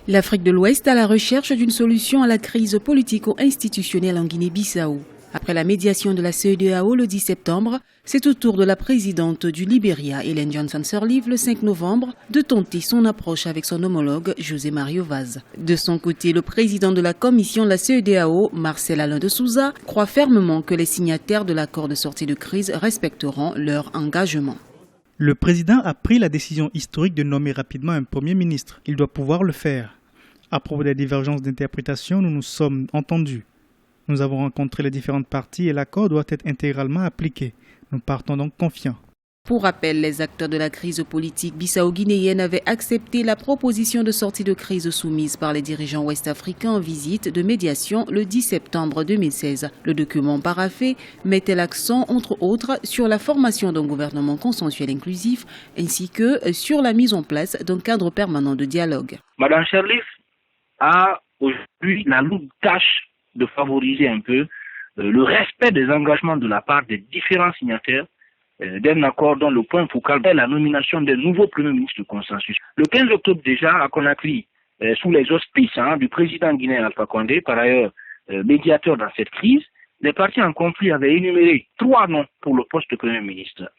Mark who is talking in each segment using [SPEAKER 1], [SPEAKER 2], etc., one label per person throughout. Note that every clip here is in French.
[SPEAKER 1] L'Afrique de l'Ouest à la recherche d'une solution à la crise politico-institutionnelle en Guinée-Bissau. Après la médiation de la CEDEAO le 10 septembre, c'est au tour de la présidente du Libéria, Ellen Johnson-Sirleaf, le 5 novembre, de tenter son approche avec son homologue José Mario Vaz. De son côté, le président de la commission de la CEDEAO, Marcel Alain de Souza, croit fermement que les signataires de l'accord de sortie de crise respecteront leur engagement.
[SPEAKER 2] Le président a pris la décision historique de nommer rapidement un Premier ministre. Il doit pouvoir le faire. À propos des divergences d'interprétation, nous nous sommes entendus. Nous avons rencontré les différentes parties et l'accord doit être intégralement appliqué. Nous partons donc confiants.
[SPEAKER 1] Pour rappel, les acteurs de la crise politique bissau-guinéenne avaient accepté la proposition de sortie de crise soumise par les dirigeants ouest-africains en visite de médiation le 10 septembre 2016. Le document paraphé mettait l'accent, entre autres, sur la formation d'un gouvernement consensuel inclusif ainsi que sur la mise en place d'un cadre permanent de dialogue.
[SPEAKER 3] Madame Sirleaf a aujourd'hui la lourde tâche de favoriser un peu le respect des engagements de la part des différents signataires d'un accord dont le point focal est la nomination des nouveaux premiers ministres de consensus. Le 15 octobre déjà, à Conakry, sous les auspices du président guinéen Alpha Condé, par ailleurs médiateur dans cette crise, les partis en conflit avaient énuméré 3 noms pour le poste de premier ministre.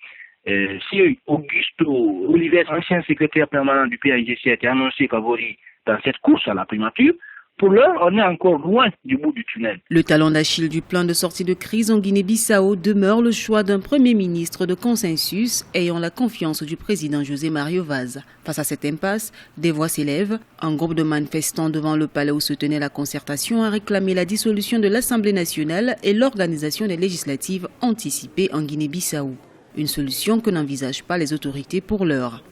[SPEAKER 3] Si Augusto Olivet, ancien secrétaire permanent du PAIGC, a été annoncé favori dans cette course à la primature, pour l'heure, on est encore loin du bout du tunnel.
[SPEAKER 1] Le talon d'Achille du plan de sortie de crise en Guinée-Bissau demeure le choix d'un Premier ministre de consensus ayant la confiance du président José Mario Vaz. Face à cette impasse, des voix s'élèvent. Un groupe de manifestants devant le palais où se tenait la concertation a réclamé la dissolution de l'Assemblée nationale et l'organisation des législatives anticipées en Guinée-Bissau. Une solution que n'envisagent pas les autorités pour l'heure.